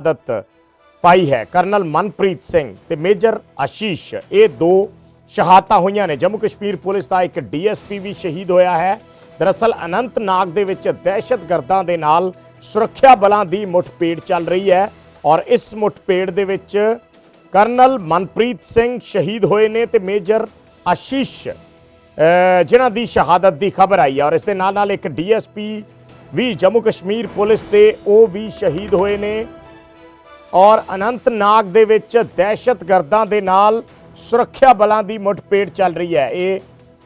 शहादत पाई है। करनल मनप्रीत सिंह ते मेजर आशीष, ये दो शहादतां होईयां ने। जम्मू कश्मीर पुलिस का एक DSP भी शहीद होया है। दरअसल अनंतनाग दे विच दहशतगर्दां दे नाल सुरक्षा बलां दी मुठभेड़ चल रही है और इस मुठभेड़ दे विच करनल मनप्रीत सिंह शहीद होए ने ते मेजर आशीष जिन्हां दी शहादत की खबर आई है। और इस दे नाल नाल एक DSP भी जम्मू कश्मीर पुलिस के वो भी शहीद होए ने। और अनंतनाग दे विच दहशतगर्दां दे नाल सुरक्षा बलां दी मुठभेड़ चल रही है। ये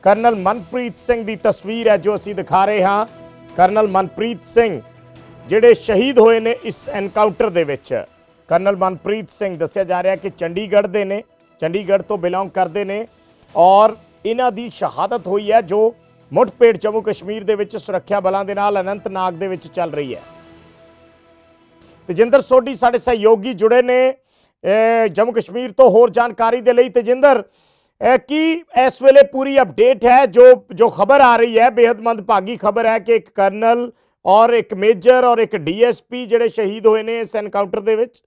करनल मनप्रीत सिंह की तस्वीर है जो असीं दिखा रहे हाँ। करनल मनप्रीत सिंह जिहड़े शहीद होए ने इस एनकाउंटर दे विच। करनल मनप्रीत सिंह दस्सिया जा रहा है कि चंडीगढ़ दे ने, चंडीगढ़ तो बिलोंग करते हैं और इन्हां दी शहादत हुई है जो मुठभेड़ जम्मू कश्मीर दे विच सुरक्षा बलां दे नाल अनंतनाग दे विच चल रही है। तेजिंदर सोढी साडे सहयोगी जुड़े ने जम्मू कश्मीर तो होर जानकारी दे लई। तेजिंदर, की इस वेले पूरी अपडेट है जो खबर आ रही है, बेहद मंदभागी खबर है कि एक कर्नल और एक मेजर और एक DSP जिहड़े शहीद होए ने इस एनकाउंटर दे विच?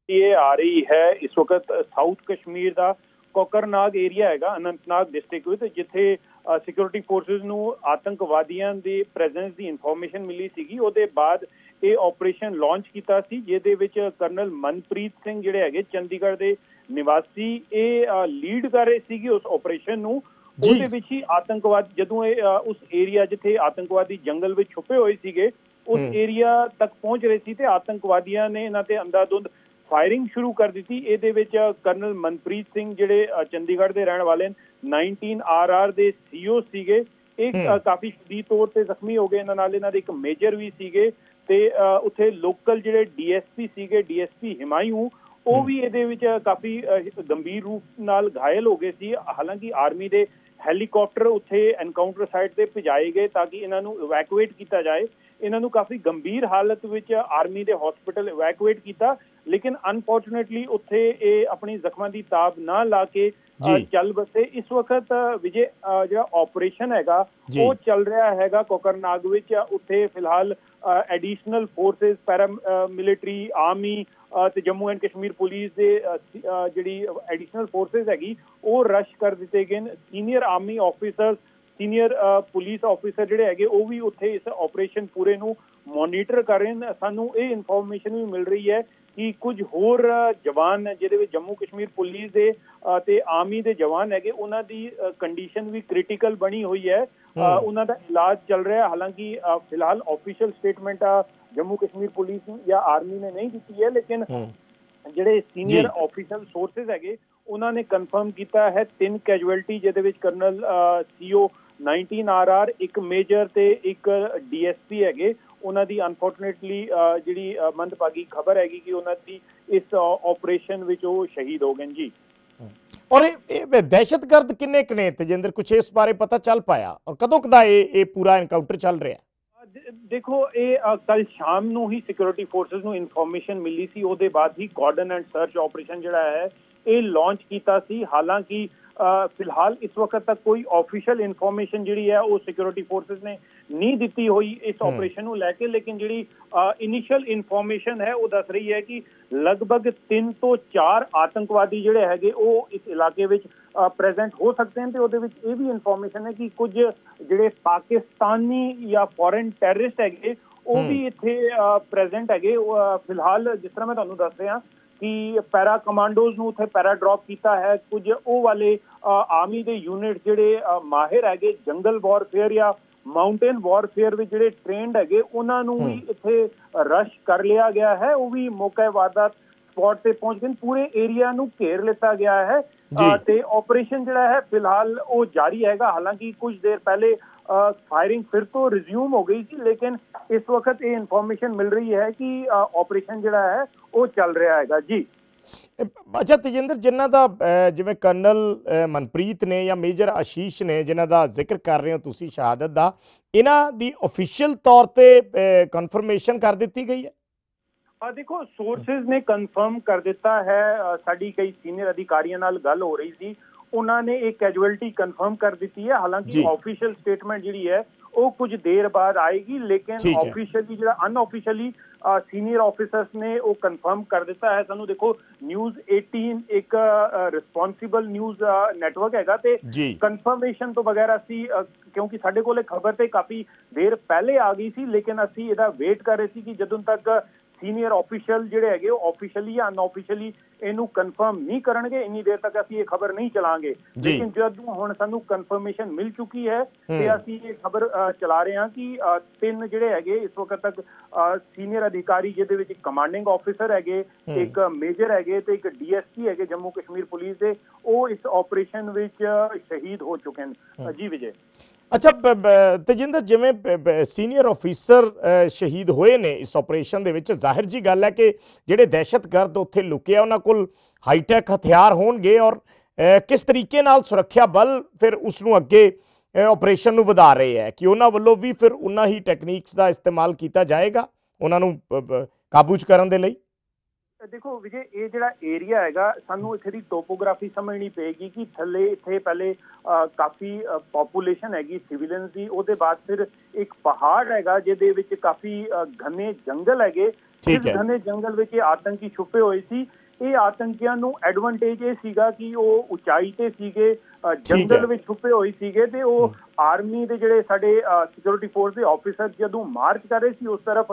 ये आ रही है इस वक्त साउथ कश्मीर का कोकरनाग एरिया है अनंतनाग डिस्ट्रिक्ट विच, जिथे सिक्योरिटी फोर्सेस ਨੂੰ आतंकवादियों के प्रेजेंस की इन्फॉर्मेशन मिली सी। ਉਹਦੇ बाद ये ऑपरेशन लॉन्च किया सी, ਜਿਹਦੇ ਵਿੱਚ ਕਰਨਲ ਮਨਪ੍ਰੀਤ ਸਿੰਘ ਜਿਹੜੇ ਹੈਗੇ ਚੰਡੀਗੜ੍ਹ ਦੇ ਨਿਵਾਸੀ ਇਹ ਲੀਡ ਕਰ ਰਹੇ ਸੀਗੇ ਉਸ ਆਪਰੇਸ਼ਨ ਨੂੰ। ਉਹਦੇ ਵਿੱਚ ਹੀ आतंकवाद ਜਦੋਂ ਇਹ ਉਸ ਏਰੀਆ ਜਿੱਥੇ आतंकवादी जंगल ਵਿੱਚ छुपे ਹੋਏ ਸੀਗੇ उस एरिया तक पहुंच रहे सी ते आतंकवादियों ने इन्हां ते अंधाधुंध फायरिंग शुरू कर दी। ये करनल मनप्रीत सिंह जिहड़े चंडीगढ़ के रहने वाले 19 RR के CO सीगे, एक काफी शदीद तौर पर जख्मी हो गए। इन्हां नाल इन्हां दे एक मेजर भी सीगे ते उत्थे लोकल जिहड़े DSP सीगे, DSP हिमायूं, वो भी इहदे विच काफी गंभीर रूप नाल घायल हो गए सी। हालांकि आर्मी के हैलीकॉप्टर उत्थे एनकाउंटर साइट से भिजाए गए ताकि इन्हां नूं इवैकुएट किया जाए। इन्हां नूं काफी गंभीर हालत विच आर्मी के हॉस्पिटल इवैकुएट किया, लेकिन अनफॉर्चुनेटली उत्थे ये अपनी जख्मां की ताब ना ला के चल बसे। इस वक्त विजय जो ऑपरेशन हैगा वो चल रहा हैगा कोकरनाग विच। उत्थे फिलहाल additional forces, para military, army ते जम्मू एंड कश्मीर पुलिस दे जिहड़ी एडिशनल फोर्सेस हैगी वो रश कर दिते गए। Senior army officers, senior police officer जिहड़े हैगे वो भी उत्थे इस ऑपरेशन पूरे नूं मॉनीटर कर रहे हैं। सानू ये इन्फॉर्मेशन भी मिल रही है कि कुछ होर जवान जिहदे विच जम्मू कश्मीर पुलिस दे ते आर्मी दे जवान हैगे उन्हां दी कंडीशन भी क्रिटिकल बनी हुई है। उन्हां दा इलाज चल रहा है। हालांकि फिलहाल official statement Jammu Kashmir police या आर्मी ने नहीं दी है, लेकिन जिहड़े सीनियर ऑफिशियल सोर्सेज हैगे उन्होंने कन्फर्म किया है 3 कैजुअलिटी, जिहदे विच कर्नल CO 19 RR, एक मेजर ते एक DSP हैगे। उन्हां दी अनफॉर्चुनेटली जिहड़ी मंदभागी खबर हैगी कि उन्हां दी इस ऑपरेशन विच वो शहीद हो गए जी। और ये दहशतगर्द किन्ने कने तेजिंदर, कुछ इस बारे पता चल पाया और कदों कदा ये पूरा एनकाउंटर चल रहा है? देखो ये कल शाम नूं ही सिक्योरिटी फोर्सेस नूं इन्फॉर्मेशन मिली सी, ਉਹਦੇ बाद ही कॉर्डन एंड सर्च ऑपरेशन जिहड़ा है ये लॉन्च किया सी। हालांकि फिलहाल इस वक्त तक कोई ऑफिशियल इन्फॉर्मेशन जिहड़ी है वो सिक्योरिटी फोर्सेस ने नहीं दी हुई इस ऑपरेशन को लैके, लेकिन जिहड़ी इनिशियल इन्फॉर्मेशन है वो दस रही है कि लगभग 3 तो 4 आतंकवादी जिहड़े हैगे वो इस इलाके विच प्रेजेंट हो सकते हैं। तो ਉਹਦੇ ਵਿੱਚ ਇਹ भी इन्फॉर्मेशन है कि कुछ जिहड़े पाकिस्तानी या फॉरेन टैररिस्ट हैगे वो भी इत्थे प्रेजेंट हैगे। फिलहाल जिस तरह मैं तुहानूं दस रहा कि पैरा कमांडोज नूं उत्थे पैरा ड्रॉप किया है। कुछ वो वाले आर्मी के यूनिट जिहड़े माहिर हैगे जंगल वॉरफेयर या माउंटेन वॉरफेयर विच जिहड़े ट्रेंड हैगे उन्हां नूं भी इत्थे रश कर लिया गया है। वो भी मौके वारदात स्पॉट से पहुंच गए, पूरे एरिया नूं घेर लिता गया है ते ऑपरेशन जिहड़ा है फिलहाल वो जारी हैगा। हालांकि कुछ देर पहले फायरिंग फिर तो रिज्यूम हो गई थी, लेकिन इस वक्त ये इन्फॉर्मेशन मिल रही है कि ऑपरेशन जिहड़ा है वो चल रहा हैगा जी। अच्छा तेजिंदर, जिन्हां दा जिवें कर्नल मनप्रीत ने या मेजर आशीष ने जिन्हां दा जिक्र कर रहे हो तुसीं शहादत दा, इन्हां दी ऑफिशियल तौर ते कन्फर्मेशन कर दी गई है? देखो सोर्सेज ने कन्फर्म कर दिता है। साडी कई सीनियर अधिकारियों नाल गल हो रही थी, उन्होंने एक कैजुअलिटी कन्फर्म कर दी है। हालांकि ऑफिशियल स्टेटमेंट जिहड़ी है ਉਹ ਕੁਝ ਦੇਰ ਬਾਅਦ ਆਏਗੀ। ਲੇਕਿਨ ਠੀਕ ਹੈ। ਆਫੀਸ਼ੀਅਲੀ ਜਿਹੜਾ ਅਨਆਫੀਸ਼ੀਅਲੀ ਸੀਨੀਅਰ ਆਫੀਸਰਸ ਨੇ ਉਹ ਕਨਫਰਮ ਕਰ ਦਿੱਤਾ ਹੈ ਸਾਨੂੰ। ਦੇਖੋ ਨਿਊਜ਼ 18 ਇੱਕ ਰਿਸਪੌਂਸਿਬਲ ਨਿਊਜ਼ ਨੈਟਵਰਕ ਹੈਗਾ ਤੇ ਜੀ ਕਨਫਰਮੇਸ਼ਨ ਤੋਂ ਬਗੈਰ ਅਸੀਂ ਕਿਉਂਕਿ ਸਾਡੇ ਕੋਲ ਇਹ ਖਬਰ ਤੇ ਕਾਫੀ ਦੇਰ ਪਹਿਲੇ ਆ ਗਈ ਸੀ, ਲੇਕਿਨ ਅਸੀਂ ਇਹਦਾ ਵੇਟ ਕਰ ਰਹੇ ਸੀ ਕਿ ਜਦੋਂ ਤੱਕ ਸੀਨੀਅਰ ਆਫੀਸ਼ੀਅਲ ਜਿਹੜੇ ਹੈਗੇ ਉਹ ਆਫੀਸ਼ੀਅਲੀ ਜਾਂ ਅਨਆਫੀਸ਼ੀਅਲੀ ਇਹਨੂੰ ਕਨਫਰਮ ਨਹੀਂ ਕਰਨਗੇ, ਇੰਨੀ ਦੇਰ ਤੱਕ ਅਸੀਂ ਇਹ ਖਬਰ ਨਹੀਂ ਚਲਾਂਗੇ। ਲੇਕਿਨ ਜਦੋਂ ਹੁਣ ਸਾਨੂੰ ਕਨਫਰਮੇਸ਼ਨ ਮਿਲ ਚੁੱਕੀ ਹੈ ਤੇ ਅਸੀਂ ਇਹ ਖਬਰ ਚਲਾ ਰਹੇ ਹਾਂ ਕਿ 3 ਜਿਹੜੇ ਹੈਗੇ ਇਸ ਵਕਤ ਤੱਕ ਸੀਨੀਅਰ ਅਧਿਕਾਰੀ, ਜਿਹਦੇ ਵਿੱਚ ਕਮਾਂਡਿੰਗ ਆਫੀਸਰ ਹੈਗੇ, ਇੱਕ ਮੇਜਰ ਹੈਗੇ ਤੇ ਇੱਕ ਡੀਐਸਪੀ ਹੈਗੇ ਜੰਮੂ ਕਸ਼ਮੀਰ ਪੁਲਿਸ ਦੇ, ਉਹ ਇਸ ਆਪਰੇਸ਼ਨ ਵਿੱਚ ਸ਼ਹੀਦ ਹੋ ਚੁੱਕੇ ਨੇ। ਜੀ ਵਿਜੇ। ਅੱਛਾ ਤੇਜਿੰਦਰ, ਜਿਵੇਂ ਸੀਨੀਅਰ ਆਫੀਸਰ ਸ਼ਹੀਦ ਹੋਏ ਨੇ ਇਸ ਆਪਰੇਸ਼ਨ ਦੇ ਵਿੱਚ, ਜ਼ਾਹਿਰ ਜੀ ਗੱਲ ਹੈ ਕਿ ਜਿਹੜੇ ਦਹਿਸ਼ਤਗਰਦ ਉੱਥੇ ਲੁਕੇ ਆ ਉਹਨਾਂ ਕੋਲ ਹਾਈਟੈਕ ਹਥਿਆਰ ਹੋਣਗੇ, ਔਰ ਕਿਸ ਤਰੀਕੇ ਨਾਲ ਸੁਰੱਖਿਆ ਬਲ ਫਿਰ ਉਸ ਨੂੰ ਅੱਗੇ ਆਪਰੇਸ਼ਨ ਨੂੰ ਵਧਾ ਰਹੇ ਹੈ ਕਿ ਉਹਨਾਂ ਵੱਲੋਂ ਵੀ ਫਿਰ ਉਨਾ ਹੀ ਟੈਕਨੀਕਸ ਦਾ ਇਸਤੇਮਾਲ ਕੀਤਾ ਜਾਏਗਾ ਉਹਨਾਂ ਨੂੰ ਕਾਬੂ 'ਚ ਕਰਨ ਦੇ ਲਈ? ਦੇਖੋ ਵਿਜੇ, ਇਹ ਜਿਹੜਾ ਏਰੀਆ ਹੈਗਾ ਸਾਨੂੰ ਇੱਥੇ ਦੀ ਟੋਪੋਗ੍ਰਾਫੀ ਸਮਝਣੀ ਪਏਗੀ ਕਿ ਥੱਲੇ ਇੱਥੇ ਪਹਿਲੇ ਕਾਫੀ ਪੋਪੂਲੇਸ਼ਨ ਹੈਗੀ ਸਿਵੀਲੀਅਨਸ ਦੀ, ਉਹਦੇ ਬਾਅਦ ਫਿਰ ਇੱਕ ਪਹਾੜ ਹੈਗਾ ਜਿਹਦੇ ਵਿੱਚ ਕਾਫੀ ਘਨੇ ਜੰਗਲ ਹੈਗੇ। ਇਸ ਘਨੇ ਜੰਗਲ ਵਿੱਚ ਇਹ ਆਤੰਕੀ ਛੁਪੇ ਹੋਏ ਸੀ। ਇਹ ਆਤੰਕੀਆਂ ਨੂੰ ਐਡਵਾਂਟੇਜ ਇਹ ਸੀਗਾ ਕਿ ਉਹ ਉਚਾਈ ਤੇ ਸੀਗੇ, ਜੰਗਲ ਵਿੱਚ ਛੁਪੇ ਹੋਏ ਸੀਗੇ ਤੇ ਉਹ ਆਰਮੀ ਦੇ ਜਿਹੜੇ ਸਾਡੇ ਸਿਕਿਉਰਿਟੀ ਫੋਰਸ ਦੇ ਆਫੀਸਰ ਜਦੋਂ ਮਾਰਚ ਕਰ ਰਹੇ ਸੀ ਉਸ ਤਰਫ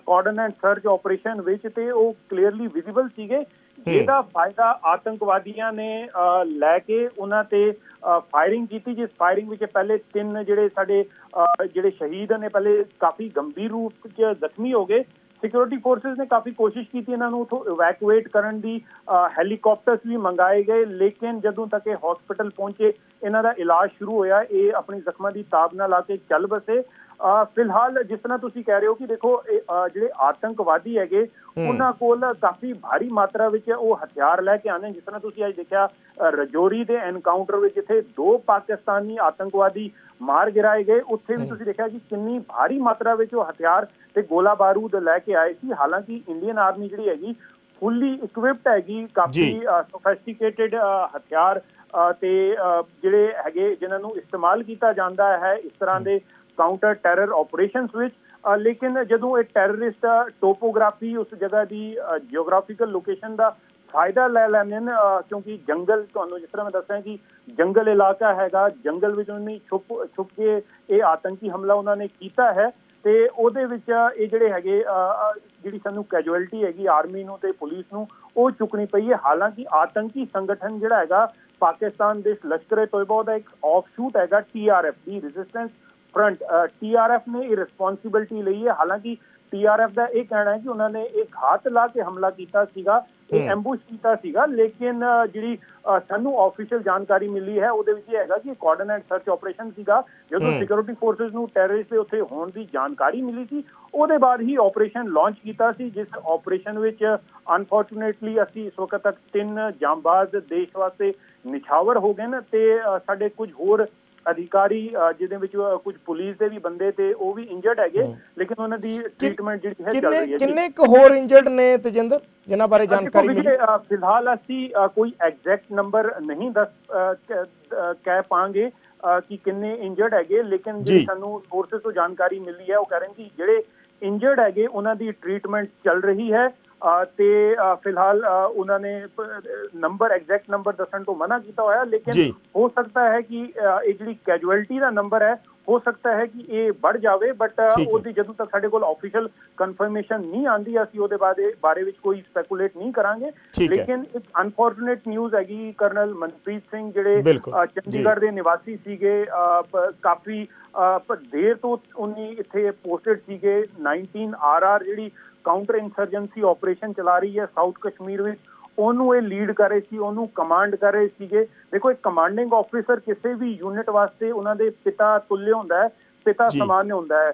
ਕਾਰਡਨ ਐਂਡ ਸਰਚ ਆਪਰੇਸ਼ਨ ਵਿੱਚ, ਤੇ ਉਹ ਕਲੀਅਰਲੀ ਵਿਜ਼ੀਬਲ ਸੀਗੇ। ਜਿਹਦਾ ਫਾਇਦਾ ਆਤੰਕਵਾਦੀਆਂ ਨੇ ਲੈ ਕੇ ਉਹਨਾਂ ਤੇ ਫਾਇਰਿੰਗ ਕੀਤੀ, ਜਿਸ ਫਾਇਰਿੰਗ ਵਿੱਚ ਪਹਿਲੇ 3 ਜਿਹੜੇ ਸਾਡੇ ਜਿਹੜੇ ਸ਼ਹੀਦ ਨੇ ਪਹਿਲੇ ਕਾਫੀ ਗੰਭੀਰ ਰੂਪ 'ਚ ਜ਼ਖਮੀ ਹੋ ਗਏ। ਸਿਕਿਉਰਿਟੀ ਫੋਰਸਿਸ ਨੇ ਕਾਫੀ ਕੋਸ਼ਿਸ਼ ਕੀਤੀ ਇਹਨਾਂ ਨੂੰ ਉੱਥੋਂ ਇਵੈਕੂਏਟ ਕਰਨ ਦੀ, ਹੈਲੀਕਾਪਟਰਸ ਵੀ ਮੰਗਾਏ ਗਏ, ਲੇਕਿਨ ਜਦੋਂ ਤੱਕ ਇਹ ਹਸਪੀਟਲ ਪਹੁੰਚੇ ਇਹਨਾਂ ਦਾ ਇਲਾਜ ਸ਼ੁਰੂ ਹੋਇਆ, ਇਹ ਆਪਣੀ ਜ਼ਖਮਾਂ ਦੀ ਤਾਬ ਨਾਲ ਆ ਕੇ ਚੱਲ ਬਸੇ। ਫਿਲਹਾਲ ਜਿਸ ਤਰ੍ਹਾਂ ਤੁਸੀਂ ਕਹਿ ਰਹੇ ਹੋ ਕਿ ਦੇਖੋ ਜਿਹੜੇ ਆਤੰਕਵਾਦੀ ਹੈਗੇ ਉਹਨਾਂ ਕੋਲ ਕਾਫੀ ਭਾਰੀ ਮਾਤਰਾ ਵਿੱਚ ਉਹ ਹਥਿਆਰ ਲੈ ਕੇ ਆਉਂਦੇ, ਜਿਸ ਤਰ੍ਹਾਂ ਤੁਸੀਂ ਅੱਜ ਦੇਖਿਆ ਰਜੌਰੀ ਦੇ ਐਨਕਾਊਂਟਰ ਵਿੱਚ ਜਿੱਥੇ 2 ਪਾਕਿਸਤਾਨੀ ਆਤੰਕਵਾਦੀ ਮਾਰ ਗਿਰਾਏ ਗਏ, ਉੱਥੇ ਵੀ ਤੁਸੀਂ ਦੇਖਿਆ ਕਿ ਕਿੰਨੀ ਭਾਰੀ ਮਾਤਰਾ ਵਿੱਚ ਉਹ ਹਥਿਆਰ ਤੇ ਗੋਲਾ ਬਾਰੂਦ ਲੈ ਕੇ ਆਏ ਸੀ। ਹਾਲਾਂਕਿ ਇੰਡੀਅਨ ਆਰਮੀ ਜਿਹੜੀ ਹੈਗੀ ਫੁੱਲੀ ਇਕਵਿਪਡ ਹੈਗੀ, ਕਾਫੀ ਸੋਫਿਸਟੀਕੇਟਡ ਹਥਿਆਰ ਤੇ ਜਿਹੜੇ ਹੈਗੇ ਜਿਨ੍ਹਾਂ ਨੂੰ ਇਸਤੇਮਾਲ ਕੀਤਾ ਜਾਂਦਾ ਹੈ ਇਸ ਤਰ੍ਹਾਂ ਦੇ ਕਾਊਂਟਰ ਟੈਰਰ ਆਪਰੇਸ਼ਨਸ ਵਿੱਚ। ਲੇਕਿਨ ਜਦੋਂ ਇਹ ਟੈਰਰਿਸਟ ਟੋਪੋਗ੍ਰਾਫੀ ਉਸ ਜਗ੍ਹਾ ਦੀ ਜਿਓਗ੍ਰਾਫੀਕਲ ਲੋਕੇਸ਼ਨ ਦਾ ਫਾਇਦਾ ਲੈ ਲੈਂਦੇ ਨੇ, ਕਿਉਂਕਿ ਜੰਗਲ, ਤੁਹਾਨੂੰ ਜਿਸ ਤਰ੍ਹਾਂ ਮੈਂ ਦੱਸਿਆ ਕਿ ਜੰਗਲ ਇਲਾਕਾ ਹੈਗਾ, ਜੰਗਲ ਵਿੱਚ ਉਹਨੇ ਛੁਪ ਕੇ ਇਹ ਆਤੰਕੀ ਹਮਲਾ ਉਹਨਾਂ ਨੇ ਕੀਤਾ ਹੈ ਤੇ ਉਹਦੇ ਵਿੱਚ ਇਹ ਜਿਹੜੇ ਹੈਗੇ ਜਿਹੜੀ ਸਾਨੂੰ ਕੈਜੁਅਲਟੀ ਹੈਗੀ ਆਰਮੀ ਨੂੰ ਤੇ ਪੁਲਿਸ ਨੂੰ ਉਹ ਚੁੱਕਣੀ ਪਈ ਹੈ। ਹਾਲਾਂਕਿ ਆਤੰਕੀ ਸੰਗਠਨ ਜਿਹੜਾ ਹੈਗਾ ਪਾਕਿਸਤਾਨ ਦੇ ਲਸ਼ਕਰ-ਏ-ਤੋਇਬਾ ਦਾ ਇੱਕ ਆਫਸ਼ੂਟ ਹੈਗਾ TRF ਦੀ ਰੈਜ਼ਿਸਟੈਂਸ ਫਰੰਟ, TRF ਨੇ ਇਹ ਰਿਸਪੌਂਸਿਬਿਲਿਟੀ ਲਈ ਹੈ। ਹਾਲਾਂਕਿ TRF ਦਾ ਇਹ ਕਹਿਣਾ ਹੈ ਕਿ ਉਹਨਾਂ ਨੇ ਇਹ ਘਾਤ ਲਾ ਕੇ ਹਮਲਾ ਕੀਤਾ ਸੀਗਾ, ਇਹ ਐਂਬੂਸ਼ ਕੀਤਾ ਸੀਗਾ, ਲੇਕਿਨ ਜਿਹੜੀ ਸਾਨੂੰ ਆਫੀਸ਼ੀਅਲ ਜਾਣਕਾਰੀ ਮਿਲੀ ਹੈ ਉਹਦੇ ਵਿੱਚ ਇਹ ਹੈਗਾ ਕਿ ਕਾਰਡਨ ਐਂਡ ਸਰਚ ਆਪਰੇਸ਼ਨ ਸੀਗਾ। ਜਦੋਂ ਸਿਕਿਉਰਿਟੀ ਫੋਰਸਿਸ ਨੂੰ ਟੈਰਰਿਸਟ ਦੇ ਉੱਥੇ ਹੋਣ ਦੀ ਜਾਣਕਾਰੀ ਮਿਲੀ ਸੀ ਉਹਦੇ ਬਾਅਦ ਹੀ ਆਪਰੇਸ਼ਨ ਲਾਂਚ ਕੀਤਾ ਸੀ, ਜਿਸ ਆਪਰੇਸ਼ਨ ਵਿੱਚ ਅਨਫੋਰਚੂਨੇਟਲੀ ਅਸੀਂ ਇਸ ਵਕਤ ਤੱਕ 3 ਜਾਂਬਾਜ਼ ਦੇਸ਼ ਵਾਸਤੇ ਨਿਛਾਵਰ ਹੋ ਗਏ ਨੇ ਤੇ ਸਾਡੇ ਕੁਝ ਹੋਰ ਅਧਿਕਾਰੀ ਜਿਹਦੇ ਵਿੱਚ ਕੁਝ ਪੁਲਿਸ ਦੇ ਵੀ ਬੰਦੇ ਤੇ ਉਹ ਵੀ ਇੰਜਰਡ ਹੈਗੇ, ਲੇਕਿਨ ਉਹਨਾਂ ਦੀ ਟ੍ਰੀਟਮੈਂਟ ਜਿਹੜੀ ਹੈ ਚੱਲ ਰਹੀ ਹੈ। ਕਿੰਨੇ ਕੁ ਹੋਰ ਇੰਜਰਡ ਨੇ ਤੇਜਿੰਦਰ ਜਿਨ੍ਹਾਂ ਬਾਰੇ ਜਾਣਕਾਰੀ ਮਿਲੀ? ਫਿਲਹਾਲ ਅਸੀਂ ਕੋਈ ਐਗਜ਼ੈਕਟ ਨੰਬਰ ਨਹੀਂ ਕਹਿ ਪਾਂਗੇ ਕਿ ਕਿੰਨੇ ਇੰਜਰਡ ਹੈਗੇ, ਲੇਕਿਨ ਜਿਹੜੀ ਸਾਨੂੰ ਸੋਰਸਿਸ ਤੋਂ ਜਾਣਕਾਰੀ ਮਿਲੀ ਹੈ ਉਹ ਕਹਿ ਰਹੇ ਕਿ ਜਿਹੜੇ ਇੰਜਰਡ ਹੈਗੇ ਉਹਨਾਂ ਦੀ ਟ੍ਰੀਟਮੈਂਟ ਚੱਲ ਰਹੀ ਹੈ ਤੇ ਫਿਲਹਾਲ ਉਹਨਾਂ ਨੇ ਨੰਬਰ ਐਗਜ਼ੈਕਟ ਨੰਬਰ ਦੱਸਣ ਤੋਂ ਮਨਾ ਕੀਤਾ ਹੋਇਆ, ਲੇਕਿਨ ਹੋ ਸਕਦਾ ਹੈ ਕਿ ਇਹ ਜਿਹੜੀ ਕੈਜੁਅਲਟੀ ਦਾ ਨੰਬਰ ਹੈ ਹੋ ਸਕਦਾ ਹੈ ਕਿ ਇਹ ਵੱਧ ਜਾਵੇ, ਬਟ ਉਹਦੀ ਜਦੋਂ ਤੱਕ ਸਾਡੇ ਕੋਲ ਆਫੀਸ਼ੀਅਲ ਕਨਫਰਮੇਸ਼ਨ ਨਹੀਂ ਆਉਂਦੀ ਅਸੀਂ ਉਹਦੇ ਬਾਰੇ ਵਿੱਚ ਕੋਈ ਸਪੈਕੂਲੇਟ ਨਹੀਂ ਕਰਾਂਗੇ। ਲੇਕਿਨ ਇੱਕ ਅਨਫੋਰਚੂਨੇਟ ਨਿਊਜ਼ ਹੈਗੀ, ਕਰਨਲ ਮਨਪ੍ਰੀਤ ਸਿੰਘ ਜਿਹੜੇ ਚੰਡੀਗੜ੍ਹ ਦੇ ਨਿਵਾਸੀ ਸੀਗੇ, ਕਾਫੀ ਦੇਰ ਤੋਂ ਉਨੀ ਇੱਥੇ ਪੋਸਟਡ ਸੀਗੇ, 19 RR ਜਿਹੜੀ ਕਾਊਂਟਰ ਇੰਸਰਜੈਂਸੀ ਆਪਰੇਸ਼ਨ ਚਲਾ ਰਹੀ ਹੈ ਸਾਊਥ ਕਸ਼ਮੀਰ ਵਿੱਚ, ਉਹਨੂੰ ਇਹ ਲੀਡ ਕਰ ਰਹੇ ਸੀ, ਉਹਨੂੰ ਕਮਾਂਡ ਕਰ ਰਹੇ ਸੀਗੇ। ਦੇਖੋ ਇੱਕ ਕਮਾਂਡਿੰਗ ਆਫੀਸਰ ਕਿਸੇ ਵੀ ਯੂਨਿਟ ਵਾਸਤੇ ਉਹਨਾਂ ਦੇ ਪਿਤਾ ਤੁੱਲ ਹੁੰਦਾ ਹੈ, ਪਿਤਾ ਸਮਾਨ ਹੁੰਦਾ ਹੈ,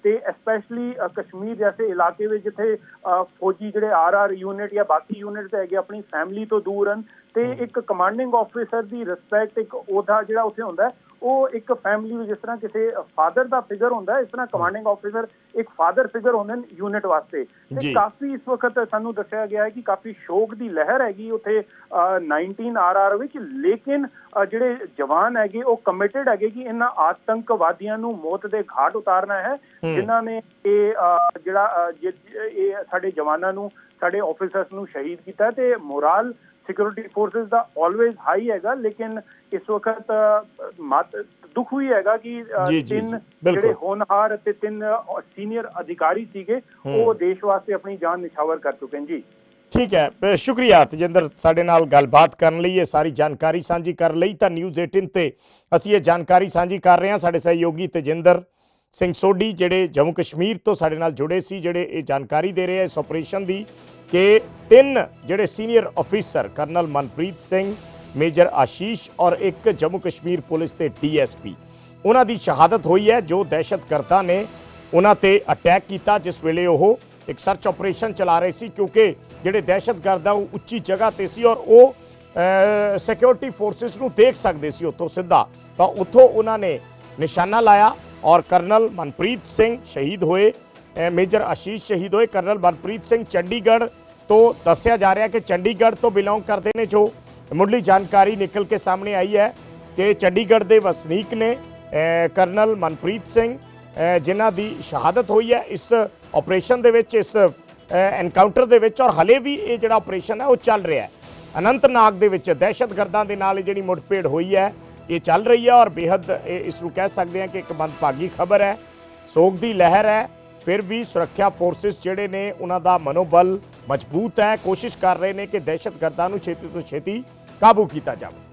ਤੇ ਸਪੈਸ਼ਲੀ ਕਸ਼ਮੀਰ ਜੈਸੇ ਇਲਾਕੇ ਵਿੱਚ ਜਿੱਥੇ ਫੌਜੀ ਜਿਹੜੇ RR ਯੂਨਿਟ ਜਾਂ ਬਾਕੀ ਯੂਨਿਟ ਹੈਗੇ ਆਪਣੀ ਫੈਮਿਲੀ ਤੋਂ ਦੂਰ ਹਨ, ਤੇ ਇੱਕ ਕਮਾਂਡਿੰਗ ਆਫੀਸਰ ਦੀ ਰਿਸਪੈਕਟ, ਇੱਕ ਉਹਦਾ ਜਿਹੜਾ ਉੱਥੇ ਹੁੰਦਾ ਹੈ ਉਹ ਇੱਕ ਫੈਮਿਲੀ ਵਿੱਚ ਜਿਸ ਤਰ੍ਹਾਂ ਕਿਸੇ ਫਾਦਰ ਦਾ ਫਿਗਰ ਹੁੰਦਾ ਹੈ, ਇਸ ਤਰ੍ਹਾਂ ਕਮਾਂਡਿੰਗ ਆਫੀਸਰ ਇੱਕ ਫਾਦਰ ਫਿਗਰ ਹੁੰਦੇ ਨੇ ਯੂਨਿਟ ਵਾਸਤੇ। ਤੇ ਕਾਫੀ ਇਸ ਵਕਤ ਸਾਨੂੰ ਦੱਸਿਆ ਗਿਆ ਹੈ ਕਿ ਕਾਫੀ ਸ਼ੋਕ ਦੀ ਲਹਿਰ ਹੈਗੀ ਉੱਥੇ 19 RR ਵਿੱਚ, ਲੇਕਿਨ ਜਿਹੜੇ ਜਵਾਨ ਹੈਗੇ ਉਹ ਕਮਿਟਡ ਹੈਗੇ ਕਿ ਇਹਨਾਂ ਆਤੰਕਵਾਦੀਆਂ ਨੂੰ ਮੌਤ ਦੇ ਘਾਟ ਉਤਾਰਨਾ ਹੈ, ਜਿਨ੍ਹਾਂ ਨੇ ਇਹ ਇਹ ਸਾਡੇ ਜਵਾਨਾਂ ਨੂੰ, ਸਾਡੇ ਆਫੀਸਰਸ ਨੂੰ ਸ਼ਹੀਦ ਕੀਤਾ। ਤੇ ਮੋਰਲ ਸਿਕਿਉਰਿਟੀ ਫੋਰਸਿਸ ਦਾ ਆਲਵੇਜ਼ ਹਾਈ ਹੈਗਾ, ਲੇਕਿਨ ਇਸ ਵਕਤ ਦੁੱਖ ਵੀ ਹੈਗਾ ਕਿ 3 ਜਿਹੜੇ ਹੋਣਹਾਰ ਅਤੇ 3 ਸੀਨੀਅਰ ਅਧਿਕਾਰੀ ਸੀਗੇ ਉਹ ਦੇਸ਼ ਵਾਸਤੇ ਆਪਣੀ ਜਾਨ ਨਿਛਾਵਰ ਕਰ ਚੁੱਕੇ ਹਨ। ਜੀ ਠੀਕ ਹੈ, ਸ਼ੁਕਰੀਆ ਤੇਜਿੰਦਰ ਸਾਡੇ ਨਾਲ ਗੱਲਬਾਤ ਕਰਨ ਲਈ, ਇਹ ਸਾਰੀ ਜਾਣਕਾਰੀ ਸਾਂਝੀ ਕਰਨ ਲਈ। ਤਾਂ ਨਿਊਜ਼ 18 ਤੇ ਅਸੀਂ ਇਹ ਜਾਣਕਾਰੀ ਸਾਂਝੀ ਕਰ ਰਹੇ ਹਾਂ। ਸਾਡੇ ਸਹਿਯੋਗੀ ਤੇਜਿੰਦਰ ਸਿੰਘ ਸੋਢੀ ਜਿਹੜੇ ਜੰਮੂ ਕਸ਼ਮੀਰ ਤੋਂ ਸਾਡੇ ਨਾਲ ਜੁੜੇ ਸੀ, ਜਿਹੜੇ ਇਹ ਜਾਣਕਾਰੀ ਦੇ ਰਹੇ ਆ ਇਸ ਆਪਰੇਸ਼ਨ ਦੀ ਕਿ 3 ਜਿਹੜੇ senior officer colonel Manpreet Singh, major Ashish ਔਰ ਇੱਕ ਜੰਮੂ ਕਸ਼ਮੀਰ ਪੁਲਿਸ ਦੇ DSP, ਉਹਨਾਂ ਦੀ ਸ਼ਹਾਦਤ ਹੋਈ ਹੈ ਜੋ ਦਹਿਸ਼ਤਗਰਦਾਂ ਨੇ ਉਹਨਾਂ ਤੇ ਅਟੈਕ ਕੀਤਾ ਜਿਸ ਵੇਲੇ ਉਹ ਇੱਕ ਸਰਚ ਆਪਰੇਸ਼ਨ ਚਲਾ ਰਹੇ ਸੀ, ਕਿਉਂਕਿ ਜਿਹੜੇ ਦਹਿਸ਼ਤਗਰਦ ਆ ਉਹ ਉੱਚੀ ਜਗ੍ਹਾ ਤੇ ਸੀ ਔਰ ਉਹ ਸਿਕਿਉਰਿਟੀ ਫੋਰਸਿਸ ਨੂੰ ਦੇਖ ਸਕਦੇ ਸੀ ਉੱਥੋਂ ਸਿੱਧਾ। ਤਾਂ ਉੱਥੋਂ ਉਹਨਾਂ ਨੇ ਨਿਸ਼ਾਨਾ ਲਾਇਆ ਔਰ ਕਰਨਲ ਮਨਪ੍ਰੀਤ ਸਿੰਘ ਸ਼ਹੀਦ ਹੋਏ, ਮੇਜਰ ਆਸ਼ੀਸ਼ ਸ਼ਹੀਦ ਹੋਏ। ਕਰਨਲ ਮਨਪ੍ਰੀਤ ਸਿੰਘ ਚੰਡੀਗੜ੍ਹ ਤੋਂ ਦੱਸਿਆ ਜਾ ਰਿਹਾ ਕਿ ਚੰਡੀਗੜ੍ਹ ਤੋਂ ਬਿਲੋਂਗ ਕਰਦੇ ਨੇ। ਜੋ ਮੁੱਢਲੀ ਜਾਣਕਾਰੀ ਨਿਕਲ ਕੇ ਸਾਹਮਣੇ ਆਈ ਹੈ ਕਿ ਚੰਡੀਗੜ੍ਹ ਦੇ ਵਸਨੀਕ ਨੇ ਕਰਨਲ ਮਨਪ੍ਰੀਤ ਸਿੰਘ, ਜਿਨ੍ਹਾਂ ਦੀ ਸ਼ਹਾਦਤ ਹੋਈ ਹੈ ਇਸ ਆਪਰੇਸ਼ਨ ਦੇ ਵਿੱਚ, ਇਸ ਐਨਕਾਊਂਟਰ ਦੇ ਵਿੱਚ। ਔਰ ਹਲੇ ਵੀ ਇਹ ਜਿਹੜਾ ਆਪਰੇਸ਼ਨ ਹੈ ਉਹ ਚੱਲ ਰਿਹਾ ਹੈ। ਅਨੰਤਨਾਗ ਦੇ ਵਿੱਚ ਦਹਿਸ਼ਤਗਰਦਾਂ ਦੇ ਨਾਲ ਜਿਹੜੀ ਮੁੱਠਭੇੜ ਹੋਈ ਹੈ ਇਹ ਚੱਲ ਰਹੀ ਹੈ ਔਰ ਬੇहद ਇਸ ਨੂੰ ਕਹਿ ਸਕਦੇ ਹਾਂ ਕਿ ਇੱਕ ਮੰਦਭਾਗੀ ਖਬਰ ਹੈ, ਸੋਗ ਦੀ ਲਹਿਰ ਹੈ। ਫਿਰ ਵੀ ਸੁਰੱਖਿਆ ਫੋਰਸਿਸ ਜਿਹੜੇ ਨੇ ਉਹਨਾਂ ਦਾ ਮਨੋਬਲ ਮਜ਼ਬੂਤ ਹੈ, ਕੋਸ਼ਿਸ਼ ਕਰ ਰਹੇ ਨੇ ਕਿ ਦਹਿਸ਼ਤਗਰਦਾਂ ਨੂੰ ਛੇਤੀ ਤੋਂ ਛੇਤੀ ਕਾਬੂ ਕੀਤਾ ਜਾਵੇ।